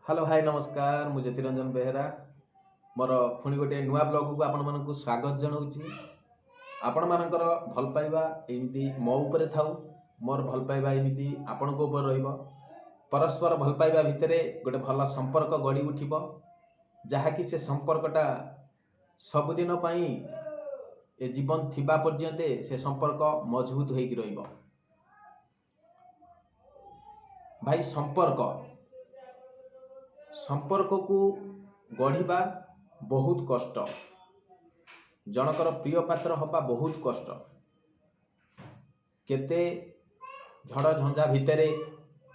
Hello hi नमस्कार मु ज्योतिरंजन बेहेरा मोर पुणी गोटे नुआ ब्लॉग को आपण मानक स्वागत जनाऊँगी। आपण मानकर भल पाइबा एमती मो उपरे थाउ मोर भल पाइबा एमती आपण को ऊपर रहिबो। परस्पर भल पाइबा भितरे गोटे भल संपर्क गढ़ी उठिबो जहाँकि से संपर्कटा सबुदिन पाई ए जीवन थिबा पर्यंते से संपर्क मजबूत होइकी रहिबो। भाई संपर्क को गढ़िबा बहुत कष्ट, जनकर प्रिय पात्र हवा बहुत कष्ट। केते झड़ झंझा भितरे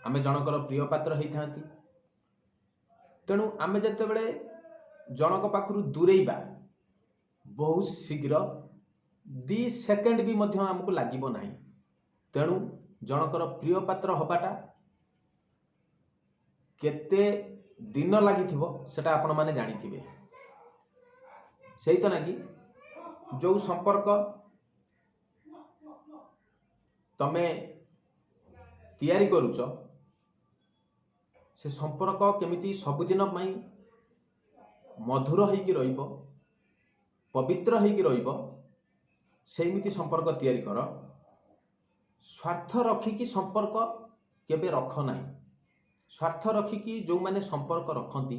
आमे जनकर प्रिय पात्र होता। तेणु आमे जेतेबेले जनक पाखरु दूरेइबा बहुत शीघ्र 2 सेकेंड भी मध्य आमको लागिबो नाही। तेणु जनकर प्रिय पात्र हबाटा केते दिन लागिथिबो सेटा आपण माने जानिथिबे। सेही तो ना कि जो संपर्क तमे तैयारी करूच से संपर्क केमिति सबुदिन पाई मधुर होइकी रहिबो, पवित्र होइकी रहिबो, सेमिति संपर्क तैयारी कर। स्वार्थ रखिकी संपर्क केबे रख नाही। स्वार्थ रखिकी जो माने संपर्क रखती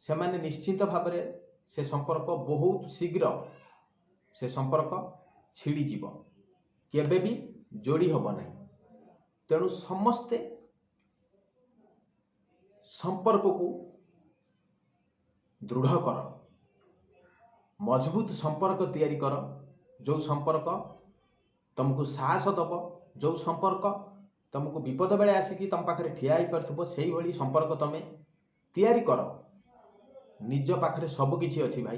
से माने निश्चिंत भाव से संपर्क बहुत शीघ्र से संपर्क छिड़ी जीव, केबे भी जोड़ी हब नहीं। तेणु समस्ते संपर्क को दृढ़ कर, मजबूत संपर्क तैयारी कर। जो संपर्क तुमको साहस दब, जो संपर्क तुमको विपद बेले आसिकी तुम पाखे ठिया ही पार्थुबो, सेही भली संपर्क तुम तैयारी कर। निज पाखरे सब किछि अछि भाई,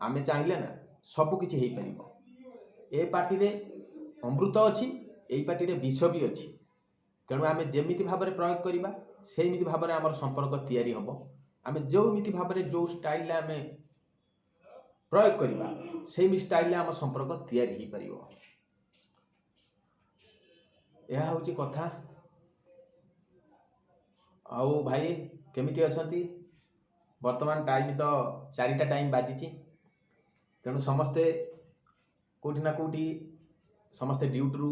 आमे चाहिले ना सब किछि हेई परिबो। ए पार्टी रे अमृत अछि, एई पार्टी रे विष भी अछि। तेणु आमे जेमिति भाबरे प्रयोग करिबा सेमिति भाबरे हमर संपर्क तैयारी हबो। आमे जो मिति भाबरे जो स्टाइल ले आमे प्रयोग करिबा सेहि स्टाइल ले हम संपर्क तैयारी ही परिबो। यह हूँ कथा। आउ भाई केमिति अछंती? वर्तमान टाइम तो 4टा टाइम बाजी। तेणु समस्ते कोठी ना कोठी समस्ते ड्यूटी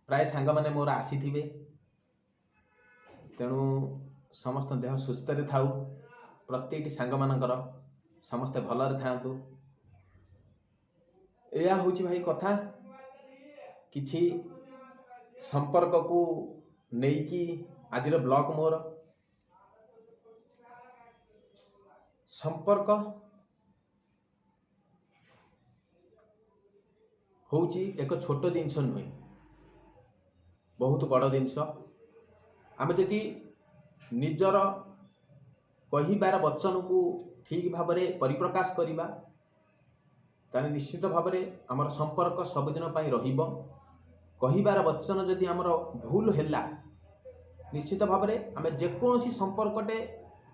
प्राय सांग माने मोर आसी थिबे। तेणु समस्त देह सुस्थ रे थाउ, प्रत्येकटी सांग मानकर समस्ते भलरे थांतु। यह हूँ भाई कथा। किछि संपर्क को नेकी आजिर ब्लॉग मोर संपर्क होउची एक छोट जिनस नुहे, बहुत बड़ जिनस। आमे जदि निजर कहिबार वचन को ठीक भाव में परिप्रकाश करिबा ताने निश्चित भाव में आमर संपर्क सबुदिन पाई रहिबो। कहिबार वचन जदि आमर भूल हैला निश्चित भाव में आमे जेकोसी संपर्कटे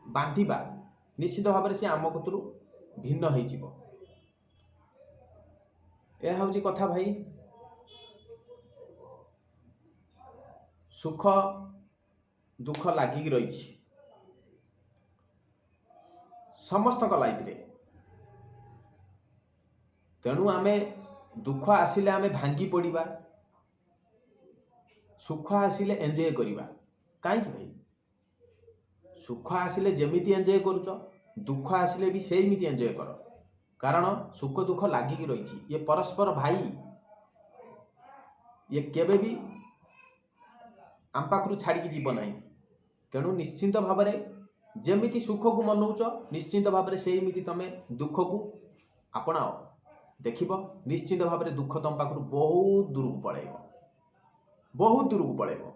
बांधिबा निश्चित भाव में से आम कतुरु भिन्न हो जिवो। यह हूँ कथा भाई। सुख दुख लागिक रही समस्त लाइफ रे। तेणु आमे दुख आसिले आमे भांगी पड़िबा, सुख आसिले एंजॉय करिबा। काई कि भाई सुख आसिले जेमिति एंजॉय करूछ, दुख आसिले भी सेमिति एंजॉय कर। कारण सुख दुख लागिक रही, ये परस्पर भाई, ये केबे भी आम पाखरु छाड़ी जीव नहीं। तेणु निश्चिंत भाव में जेमिति सुख को मनौच निश्चिंत भाव में सेमिति तमे दुख को अपनाओ। देखिब निश्चिंत भाव में दुख तुम पाखरु बहुत दूर को पळेइबो, बहुत दूर को पळेइबो।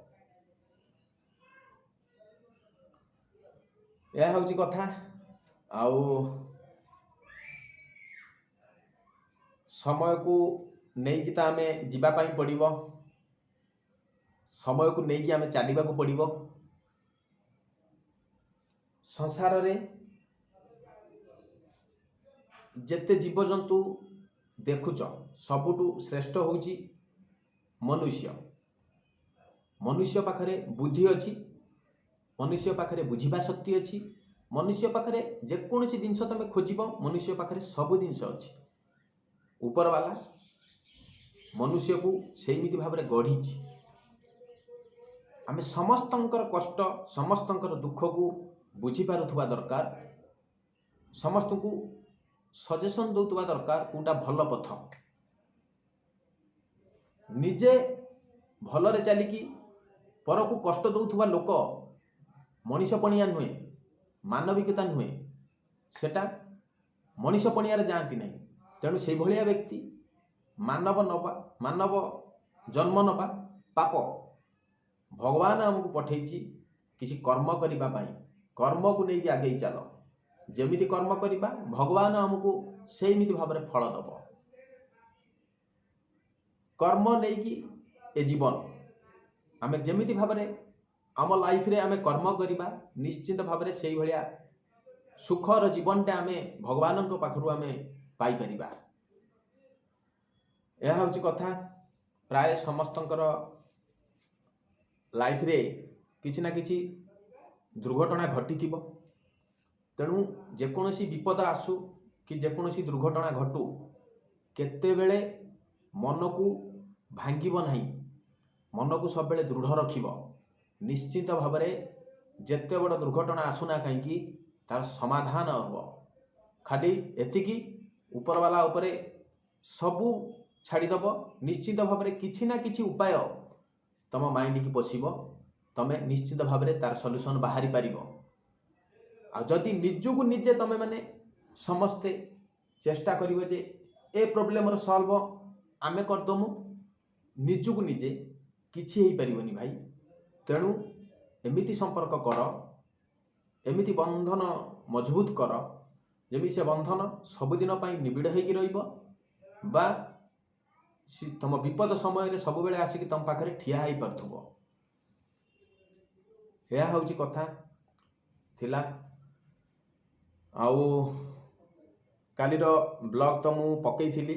यह हूँ कथा। आउ समय को नहीं कि आमे जीवा पाई पड़िबो, समय को नहीं कि आमे चलिबा को पड़िबो। संसार रे जेते जीवजंतु देखुच सबुठु श्रेष्ठ होउची मनुष्य। मनुष्य पाखरे बुद्धि अछि, मनुष्य पाखरे बुझिबा शक्ति अच्छी, मनुष्य पाखरे जेकोसी जिनस तुम खोज मनुष्य पाखरे सब जिनस अच्छी। ऊपर वाला मनुष्य को सेमिति भाव में गढ़ी। आम समस्तंकर कष्ट समस्तंकर दुख को बुझीपारुवा दरकार, समस्त को सजेसन दौथुवा दरकार कोटा भल पथ। निजे भलरे चलिकी पर को कष्ट दौथुवा लोक मनीषपणिया नुहे, मानविकता नुहे, सेटा मनीषपणिया जाती नहीं। तेणु से भाया व्यक्ति मानव जन्म नवा पाप भगवान आमको पठे किसी कर्म करने, कर्म को लेकिन आगे चल, जमीती कर्म करवा भगवान आमको सेमिति भाव में फल दब। कर्म नहीं ए जीवन आम जमीती भाव में आम लाइफ रे आम कर्म करवा निश्चिंत भाव में से भाया सुखर जीवनटा आम भगवान पाखु आम पाइपर। यह हूँ कथा। प्राय समस्तंकर लाइफ रे किसी ना किसी दुर्घटना घटी थी। तेणु जेकोसी विपद आसू कि जेकोसी दुर्घटना घटू केतेबेले मन को भांगब नहीं, मन को सब बेले दृढ़ रखिब। निश्चित भाव में जेते बड़ दुर्घटना आसुना कहीं तार समाधान हम। खाली एतिकी ऊपर वाला उपरे सबू छाड़ीदब। निश्चित भाव में किसी ना किसी उपाय तुम माइंड की पशिब, तुम निश्चित भाव में तार सल्यूशन बाहरी पार। आदि निजू निजे तुम मैंने समस्ते चेष्टा करिवो जे ए प्रॉब्लम सॉल्व आमे करदमु, निजू निजे किछि हेई परिबनी भाई। तेणु एमिति संपर्क कर, एमिति बंधन मजबूत कर जेमि से बंधन सबुदिन पाई निबिड़ होइकी रहिबो, बा तुम विपद समय सब बेले आसिक तुम पाखे ठिया हो पार्थुब। यह हूँ कथा थिला। आउ कालीर ब्लॉग तो मु पकईथी,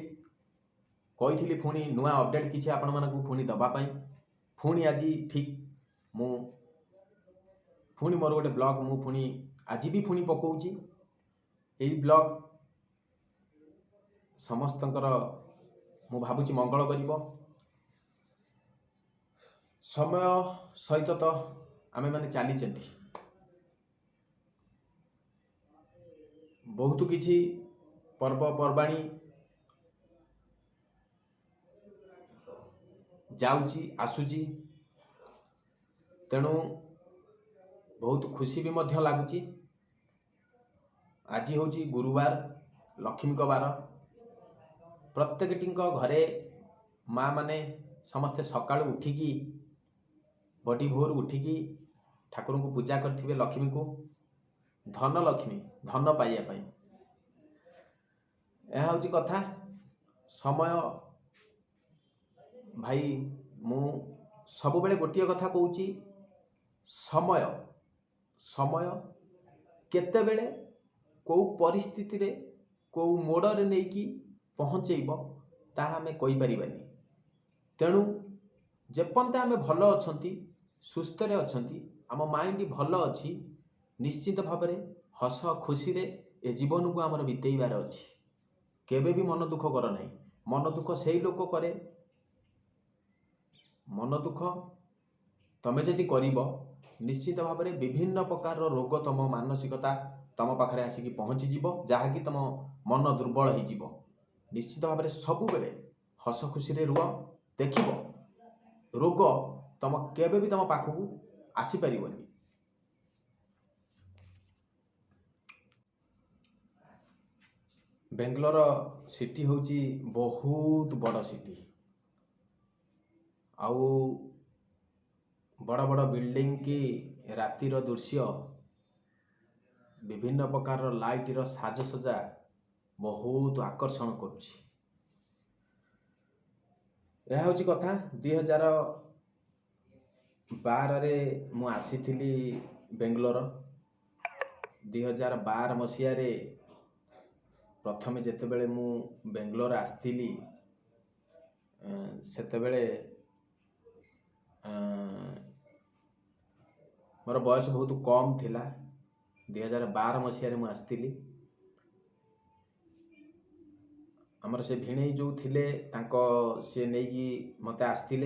कही पुणी नुआ अपडेट किसी आपण मानकु पुणी दबापाई। पुणी आज ठीक मु पुणी मोर गोटे ब्लॉग मु पुणी आज भी पुणी पकाउची। यही ब्लॉग समस्तंकर मु भावुची मंगल करिवो। समय सहित तो आमे माने चली चंती बहुत किछि पर्वपर्वाणी जाउची आसुची। तेणु बहुत खुशी भी मध्य लागुची। आज होची गुरुवार, लक्ष्मी को बार। प्रत्येकटी घरे माँ माने समस्ते सकाळु उठिकी बड़ी भोर उठिकी ठाकुर को पूजा करथिबे, लक्ष्मी को धन लक्ष्मी धन पाइया पाई। यह हूँ कथा। समय भाई मु सब बेले गोटे कथा कहूची, समय समय केते बेले को परिस्थिति रे को मोड़ रे नहीं की पहुँचेब ताहा आमे कहि परिबानी। तेणु जेपंते आमे भल अछंती, सुस्थ रे अछंती, आम माइंड भल अच्छी, निश्चित भाव में हस खुशी रे ए जीवन को आमर बितेबार अच्छी। केबे भी मन दुख कर नहीं। मन दुख से ही लोक करे। मन दुख तमे जदि करिब निश्चित भाव में विभिन्न प्रकार रोग तुम मानसिकता तुम पाखरे आसिकी पहुँची जीव, जहाँकि तुम मन दुर्बल हो जीव। निश्चित भाव में सबु बेले हस खुशी रे रुह। देखिब रोग तुम केबे भी तुम पाखकू आसी परिबनी। बेंगलोर सिटी होची बहुत बड़ सिटी। आउ बड़ बड़ बिल्डिंग की रातिर दृश्य, विभिन्न प्रकार लाइटर साजसजा बहुत आकर्षण करुछि। यह हूँ कथा। 2012 रे मु आसीथिली बेंगलोर। 2012 मसीह रे प्रथमे जेतेबेले मु बेंगलोर आसथिली सेतेबेले मोर बयस बहुत कम थिला 2012 मसीह मुझे आसती आमर से भिणई जो थिले सी नहीं मत आसते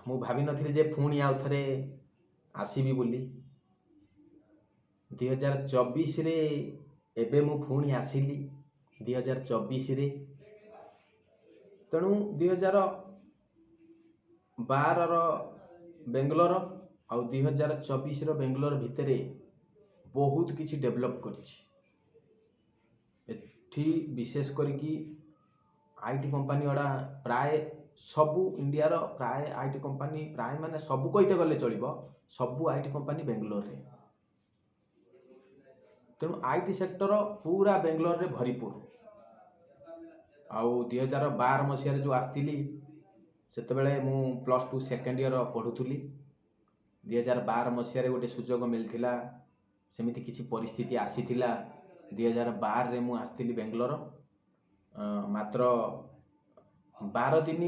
मु भावी नथिली जे पुणी आउ थे आसबि बोली 2024 रे एबे मु पुणी आसिली 2024 रे तेणु 2012 रो बेंगलोर आउ 2024 रो बेंगलोर भितर बहुत किसी डेवलप करछि विशेष करके आईटी कंपनी गुड़ा प्राय सबू इंडिया रो प्राय आईटी कंपनी प्राय माने सबू कहते गले चलिबो सबू आईटी कंपनी बेंगलोर रे तेणु आईटी सेक्टर पूरा बेंगलोर रे भरपूर आउ 2012 मसीह जो आसती सेतबेले मु +2 सेकेंड ईयर पढ़ुली 2012 मसीह गोटे सुजोग मिलता सेमिति किसी परिस्थिति आसीथिला 2012 रे मु आसती बेंगलोर मात्र 12 दिन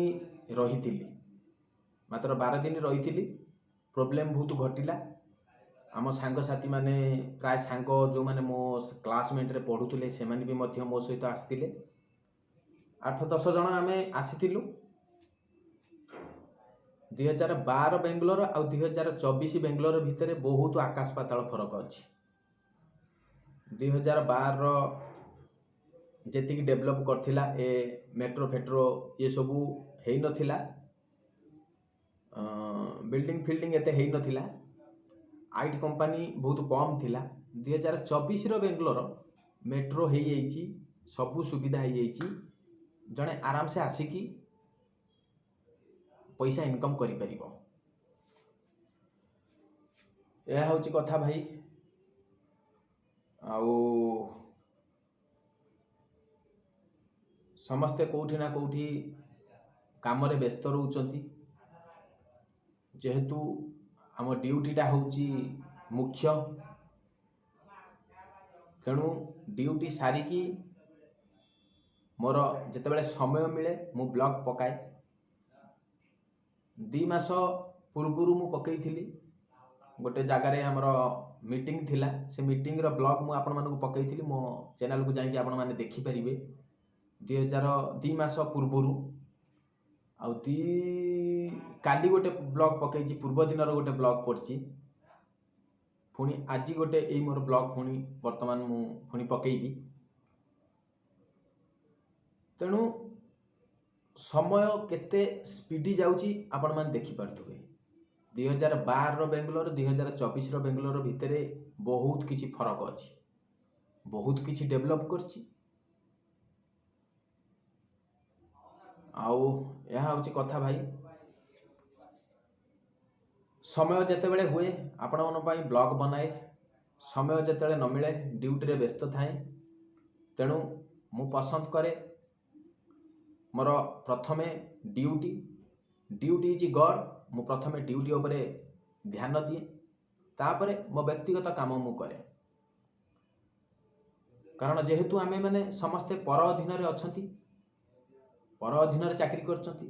रही मात्र 12 दिन रही प्रोब्लेम बहुत घटिला आम सांगसाथी माने प्राय सांग जो माने मो क्लासमेट रे पढ़ुले से भी मो सहित आसते 8-10 जन आम आसीलु 2012 बेंगलोर आ 2024 बेंगलोर भितर बहुत आकाश पाताल फरक अच्छी 2012 जी डेभलप करथिला ए मेट्रो फेट्रो ये सबू है नथिला बिल्डिंग फिल्डिंग एते है नथिला आईटी कंपनी बहुत कम थिला 2024 रो बेंगलोर मेट्रो हो जाइए सबू सुविधा हो जाइए जड़े आराम से आसिकी पैसा इनकम करि परिबो यह हूँ कथा भाई आउ समस्ते कौटी ना कौटी काम रे व्यस्त रहउचंती जेहेतु आम ड्यूटीटा होची मुख्य तेणु ड्यूटी सारिकी मोर जितेबाला समय मिले मु ब्लॉग पकाए 2 मास पूर्व मु पकईथी गोटे जगार आमर मीटिंग थिला से मीटिंग रो ब्लॉग मु आपण मानकु पकईथी मो चैनल को जाइए आपण माने देखि परिबे 2 मास पूर्व आउ काली गोटे ब्लॉग पकईची पूर्व दिन गोटे ब्लॉग पड़ची पुणी आज गोटे यही मोर ब्लॉग पुणी वर्तमान मु पुणी पकईबी तेणु समय केते स्पीडी जाउची आपण माने देखि पारथुबे 2012 रो बेंगलोर 2024 रो बेंगलोर भितरे बहुत किछि फरक अछि बहुत किछि डेवलप करछि आउ यह हूँ कथा भाई समय जितेबले हुए आपण मन ब्लॉग बनाए समय जिते न मिले ड्यूटी रे व्यस्त थाए तेणु मु पसंद करे मोर प्रथमे ड्यूटी ड्यूटी इज गॉड मु प्रथमे ड्यूटी उपरे ध्यान दिए तापरे मो व्यक्तिगत काम मु करे कारण जेहेतु आमे माने समस्ते पर अधीन रे अछंती पर अधीन रे चाकरी करछंती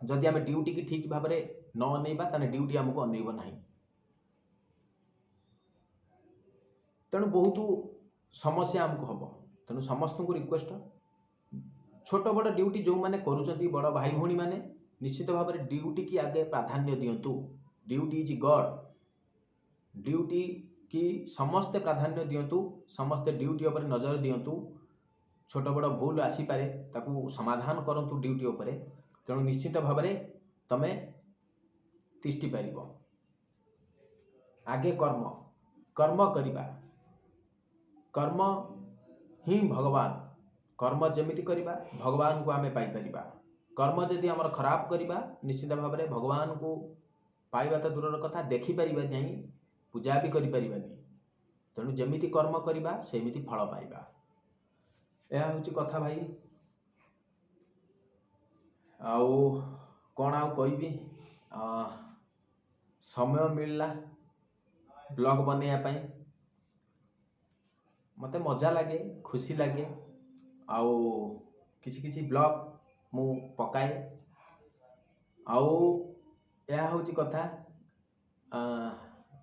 जदि आमे ड्यूटी की ठीक भाव में न अनेबा ताने ड्यूटी आमको अनेब नाही तेणु बहुत समस्या आमको हम तेणु समस्त को रिक्वेस्ट छोट बड़ ड्यूटी जो मैंने करुँच बड़ भाई भौणी मैंने निश्चित भाव में ड्यूटी की आगे प्राधान्य दिंतु ड्यूटी इज गॉड ड्यूटी की समस्ते प्राधान्य दिंतु समस्ते ड्यूटी उपर नजर दिंतु छोट बड़ भूल आसीपे ताकू समाधान करंतु ड्यूटी उपरे तेणु निश्चित भाव में तमें तिष्टि पार आगे कर्म कर्म करिबा कर्म ही भगवान कर्म जेमिति करिबा भगवान को आमे पाई परिबा कर्म जदि आमर खराब करिबा निश्चित भाव में भगवान को पाइबा तो दूर कथा देखि परिबा नहीं पूजा भी करि परिबानी तेणु जेमिति कर्म करिबा सेमिति फल पाइबा यह हूँ कथा भाई आउ कौन आउ कहबी समय मिलला ब्लॉग बनैया मते मजा लगे खुशी लगे आउ किसी किसी ब्लॉग मु पकाए आउ ଏହା ହେଉଛି କଥା।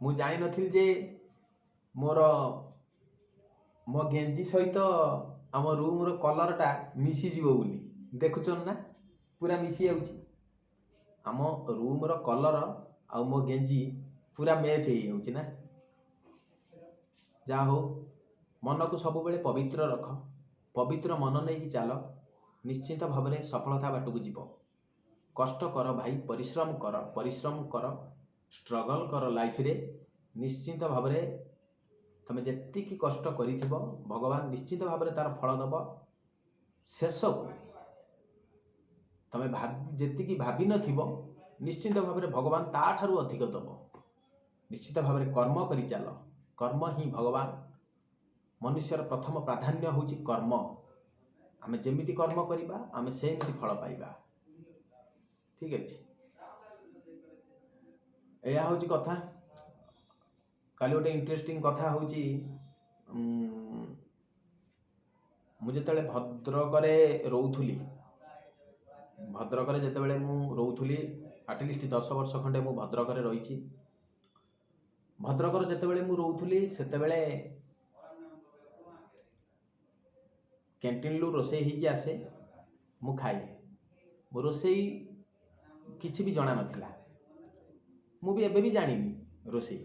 ମୁଁ ଜାଣିନଥିଲି ଯେ ମୋ ଗେଞ୍ଜି ସହିତ ଆମ ରୁମ୍ର କଲର୍ଟା ମିଶିଯିବ ବୋଲି। ଦେଖୁଛନ୍ ନା, ପୁରା ମିଶି ଯାଉଛି। ଆମ ରୁମ୍ର କଲର୍ ଆଉ ମୋ ଗେଞ୍ଜି ପୁରା ମ୍ୟାଚ୍ ହେଇଯାଉଛି ନା। ଯାହା ହଉ, ମନକୁ ସବୁବେଳେ ପବିତ୍ର ରଖ, ପବିତ୍ର ମନ ନେଇକି ଚାଲ, ନିଶ୍ଚିନ୍ତ ଭାବରେ ସଫଳତା ବାଟକୁ ଯିବ। କଷ୍ଟ କର ଭାଇ, ପରିଶ୍ରମ କର, ଷ୍ଟ୍ରଗଲ୍ କର ଲାଇଫରେ। ନିଶ୍ଚିନ୍ତ ଭାବରେ ତମେ ଯେତିକି କଷ୍ଟ କରିଥିବ ଭଗବାନ ନିଶ୍ଚିନ୍ତ ଭାବରେ ତାର ଫଳ ଦେବ। ଶେଷକୁ ତମେ ଯେତିକି ଭାବିନଥିବ ନିଶ୍ଚିନ୍ତ ଭାବରେ ଭଗବାନ ତାଠାରୁ ଅଧିକ ଦେବ। ନିଶ୍ଚିତ ଭାବରେ କର୍ମ କରି ଚାଲ, କର୍ମ ହିଁ ଭଗବାନ। ମନୁଷ୍ୟର ପ୍ରଥମ ପ୍ରାଧାନ୍ୟ ହେଉଛି କର୍ମ। ଆମେ ଯେମିତି କର୍ମ କରିବା ଆମେ ସେମିତି ଫଳ ପାଇବା। ଠିକ୍ ଅଛି, ଏହା ହେଉଛି କଥା। କାଲି ଗୋଟେ ଇଣ୍ଟରେଷ୍ଟିଂ କଥା ହେଉଛି, ମୁଁ ଯେତେବେଳେ ଭଦ୍ରକରେ ଯେତେବେଳେ ମୁଁ ରହୁଥିଲି, ଆଟଲିଷ୍ଟ 10 ବର୍ଷ ଖଣ୍ଡେ ମୁଁ ଭଦ୍ରକରେ ରହିଛି। ଭଦ୍ରକରେ ଯେତେବେଳେ ମୁଁ ରହୁଥିଲି ସେତେବେଳେ କ୍ୟାଣ୍ଟିନ୍ରୁ ରୋଷେଇ ହେଇକି ଆସେ, ମୁଁ ଖାଏ। ମୋ ରୋଷେଇ କିଛି ବି ଜଣା ନଥିଲା, ମୁଁ ବି ଏବେ ବି ଜାଣିନି ରୋଷେଇ।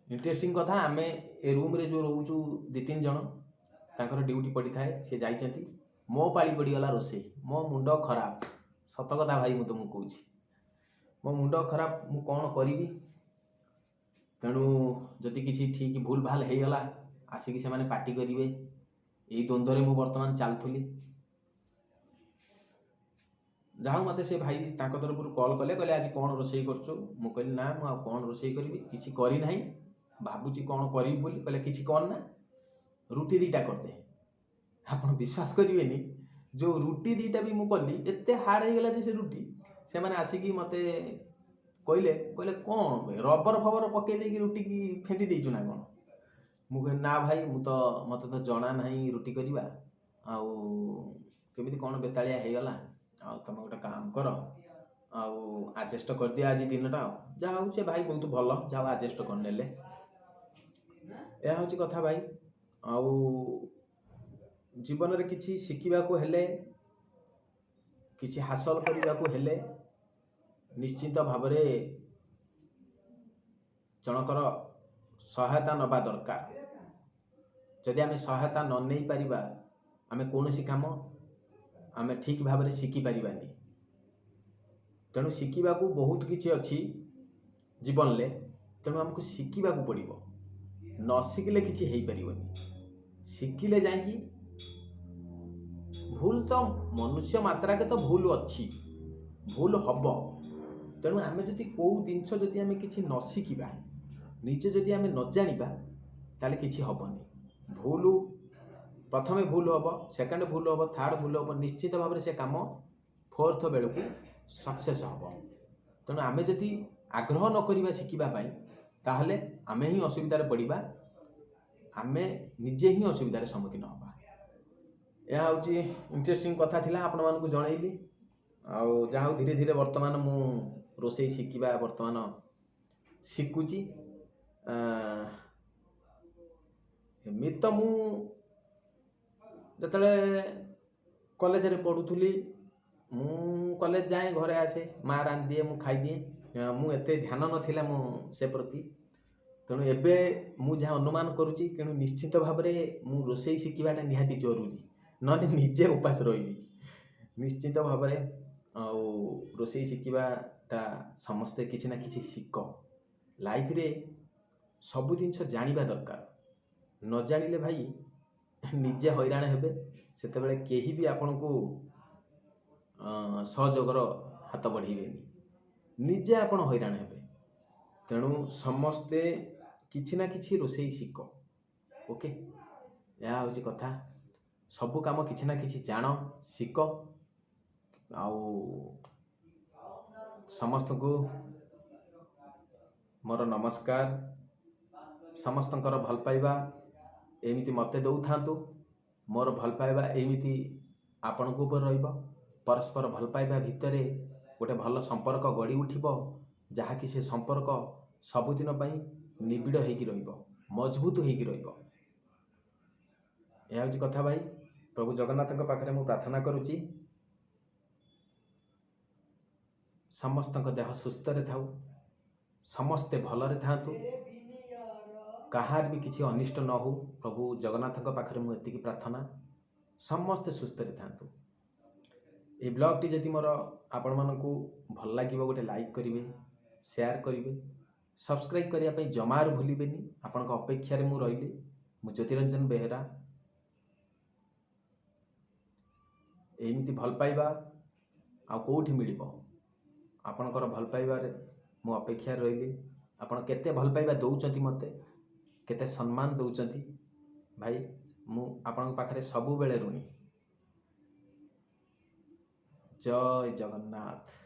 ଇଣ୍ଟରେଷ୍ଟିଂ କଥା, ଆମେ ଏ ରୁମ୍ରେ ଯେଉଁ ରହୁଛୁ 2-3 ଜଣ, ତାଙ୍କର ଡ୍ୟୁଟି ପଡ଼ିଥାଏ, ସେ ଯାଇଛନ୍ତି। ମୋ ପାଳି ପଡ଼ିଗଲା ରୋଷେଇ। ମୋ ମୁଣ୍ଡ ଖରାପ, ସତ କଥା ଭାଇ ମୁଁ ତୁମକୁ କହୁଛି, ମୋ ମୁଣ୍ଡ ଖରାପ। ମୁଁ କ'ଣ କରିବି? ତେଣୁ ଯଦି କିଛି ଠିକ୍ ଭୁଲ ଭାଲ ହେଇଗଲା ଆସିକି ସେମାନେ ପାଟି କରିବେ, ଏଇ ଦ୍ୱନ୍ଦ୍ୱରେ ମୁଁ ବର୍ତ୍ତମାନ ଚାଲୁଥିଲି। ଯାହା ହଉ ମୋତେ ସେ ଭାଇ ତାଙ୍କ ତରଫରୁ କଲ୍ କଲେ, କହିଲେ ଆଜି କ'ଣ ରୋଷେଇ କରୁଛୁ? ମୁଁ କହିଲି ନା, ମୁଁ ଆଉ କ'ଣ ରୋଷେଇ କରିବି, କିଛି କରିନାହିଁ, ଭାବୁଛି କ'ଣ କରିବି ବୋଲି। କହିଲେ କିଛି କର ନା, ରୁଟି 2ଟା କରିଦେ। ଆପଣ ବିଶ୍ୱାସ କରିବେନି, ଯେଉଁ ରୁଟି 2ଟା ବି ମୁଁ କଲି, ଏତେ ହାର୍ଡ଼ ହେଇଗଲା ଯେ ସେ ରୁଟି, ସେମାନେ ଆସିକି ମୋତେ କହିଲେ କ'ଣ ରବର ଫବର ପକେଇ ଦେଇକି ରୁଟିକି ଫେଣ୍ଟି ଦେଇଛୁ ନା କ'ଣ? ମୁଁ କହିଲି ନା ଭାଇ, ମୋତେ ତ ଜଣା ନାହିଁ ରୁଟି କରିବା, ଆଉ କେମିତି କ'ଣ ବେତାଳିଆ ହେଇଗଲା, ଆଉ ତମେ ଗୋଟେ କାମ କର, ଆଉ ଆଡ଼ଜଷ୍ଟ କରିଦିଅ ଆଜି ଦିନଟା। ଆଉ ଯାହା ହଉ, ସେ ଭାଇ ବହୁତ ଭଲ, ଯାହା ଆଡ଼ଜଷ୍ଟ କରିନେଲେ। ଏହା ହେଉଛି କଥା ଭାଇ। ଆଉ ଜୀବନରେ କିଛି ଶିଖିବାକୁ ହେଲେ, କିଛି ହାସଲ କରିବାକୁ ହେଲେ ନିଶ୍ଚିତ ଭାବରେ ଜଣଙ୍କର ସହାୟତା ନେବା ଦରକାର। ଯଦି ଆମେ ସହାୟତା ନ ନେଇପାରିବା, ଆମେ କୌଣସି କାମ ଆମେ ଠିକ୍ ଭାବରେ ଶିଖିପାରିବାନି। ତେଣୁ ଶିଖିବାକୁ ବହୁତ କିଛି ଅଛି ଜୀବନରେ, ତେଣୁ ଆମକୁ ଶିଖିବାକୁ ପଡ଼ିବ। ନ ଶିଖିଲେ କିଛି ହେଇପାରିବନି। ଶିଖିଲେ ଯାଇକି, ଭୁଲ ତ ମନୁଷ୍ୟ ମାତ୍ରାକେ ତ ଭୁଲ ଅଛି, ଭୁଲ ହେବ। ତେଣୁ ଆମେ ଯଦି କେଉଁ ଜିନିଷ ଯଦି ଆମେ କିଛି ନ ଶିଖିବା, ନିଜେ ଯଦି ଆମେ ନ ଜାଣିବା, ତାହେଲେ କିଛି ହେବନି। ପ୍ରଥମେ ଭୁଲ ହେବ, ସେକେଣ୍ଡ ଭୁଲ ହେବ, ଥାର୍ଡ଼ ଭୁଲ ହେବ, ନିଶ୍ଚିତ ଭାବରେ ସେ କାମ 4th ବେଳକୁ ସକ୍ସେସ୍ ହେବ। ତେଣୁ ଆମେ ଯଦି ଆଗ୍ରହ ନ କରିବା ଶିଖିବା ପାଇଁ, ତାହେଲେ ଆମେ ହିଁ ଅସୁବିଧାରେ ପଡ଼ିବା, ଆମେ ନିଜେ ହିଁ ଅସୁବିଧାର ସମ୍ମୁଖୀନ ହେବା। ଏହା ହେଉଛି ଇଣ୍ଟରେଷ୍ଟିଂ କଥା ଥିଲା, ଆପଣମାନଙ୍କୁ ଜଣେଇଲି। ଆଉ ଯାହା ହଉ, ଧୀରେ ଧୀରେ ବର୍ତ୍ତମାନ ମୁଁ ରୋଷେଇ ଶିଖୁଛି। ଏମିତି ତ ମୁଁ ଯେତେବେଳେ କଲେଜରେ ପଢ଼ୁଥିଲି, ମୁଁ କଲେଜ ଯାଏ, ଘରେ ଆସେ, ମା ରାନ୍ଧିଦିଏ, ମୁଁ ଖାଇଦିଏ। ମୁଁ ଏତେ ଧ୍ୟାନ ନଥିଲା ମୁଁ ସେ ପ୍ରତି। ତେଣୁ ଏବେ ମୁଁ ଯାହା ଅନୁମାନ କରୁଛି, ତେଣୁ ନିଶ୍ଚିତ ଭାବରେ ମୁଁ ରୋଷେଇ ଶିଖିବାଟା ନିହାତି ଜରୁରୀ, ନହେଲେ ନିଜେ ଉପାସ ରହିବି ନିଶ୍ଚିତ ଭାବରେ। ଆଉ ରୋଷେଇ ଶିଖିବାଟା ସମସ୍ତେ କିଛି ନା କିଛି ଶିଖ। ଲାଇଫରେ ସବୁ ଜିନିଷ ଜାଣିବା ଦରକାର। ନ ଜାଣିଲେ ଭାଇ ନିଜେ ହଇରାଣ ହେବେ, ସେତେବେଳେ କେହି ବି ଆପଣଙ୍କୁ ସହଯୋଗର ହାତ ବଢ଼େଇବେନି, ନିଜେ ଆପଣ ହଇରାଣ ହେବେ। ତେଣୁ ସମସ୍ତେ କିଛି ନା କିଛି ରୋଷେଇ ଶିଖ। ଓକେ, ଏହା ହେଉଛି କଥା। ସବୁ କାମ କିଛି ନା କିଛି ଜାଣ, ଶିଖ। ଆଉ ସମସ୍ତଙ୍କୁ ମୋର ନମସ୍କାର। ସମସ୍ତଙ୍କର ଭଲ ପାଇବା ଏମିତି ମୋତେ ଦେଉଥାନ୍ତୁ, ମୋର ଭଲ ପାଇବା ଏମିତି ଆପଣଙ୍କ ଉପରେ ରହିବ। ପରସ୍ପର ଭଲ ପାଇବା ଭିତରେ ଗୋଟେ ଭଲ ସମ୍ପର୍କ ଗଢ଼ି ଉଠିବ, ଯାହାକି ସେ ସମ୍ପର୍କ ସବୁଦିନ ପାଇଁ ନିବିଡ଼ ହେଇକି ରହିବ, ମଜବୁତ ହେଇକି ରହିବ। ଏହା ହେଉଛି କଥା ଭାଇ। ପ୍ରଭୁ ଜଗନ୍ନାଥଙ୍କ ପାଖରେ ମୁଁ ପ୍ରାର୍ଥନା କରୁଛି ସମସ୍ତଙ୍କ ଦେହ ସୁସ୍ଥରେ ଥାଉ, ସମସ୍ତେ ଭଲରେ ଥାଆନ୍ତୁ, କାହାର ବି କିଛି ଅନିଷ୍ଟ ନ ହେଉ। ପ୍ରଭୁ ଜଗନ୍ନାଥଙ୍କ ପାଖରେ ମୁଁ ଏତିକି ପ୍ରାର୍ଥନା, ସମସ୍ତେ ସୁସ୍ଥରେ ଥାଆନ୍ତୁ। এই ବ୍ଲଗ୍ଟି ଯଦି ମୋର ଆପଣମାନଙ୍କୁ ଭଲ ଲାଗିବ ଗୋଟେ ଲାଇକ୍ କରିବେ, ସେୟାର କରିବେ, ସବସ୍କ୍ରାଇବ୍ କରିବା ପାଇଁ ଜମାରୁ ଭୁଲିବେନି। ଆପଣଙ୍କ ଅପେକ୍ଷାରେ ମୁଁ ରହିଲି। ମୁଁ ଜ୍ୟୋତିରଞ୍ଜନ ବେହେରା। ଏମିତି ଭଲ ପାଇବା ଆଉ କେଉଁଠି ମିଳିବ? ଆପଣଙ୍କର ଭଲ ପାଇବାରେ ମୁଁ ଅପେକ୍ଷାରେ ରହିଲି। ଆପଣ କେତେ ଭଲ ପାଇବା ଦେଉଛନ୍ତି ମୋତେ, କେତେ ସମ୍ମାନ ଦେଉଛନ୍ତି ଭାଇ, ମୁଁ ଆପଣଙ୍କ ପାଖରେ ସବୁବେଳେ ଋଣୀ। ଜୟ ଜଗନ୍ନାଥ।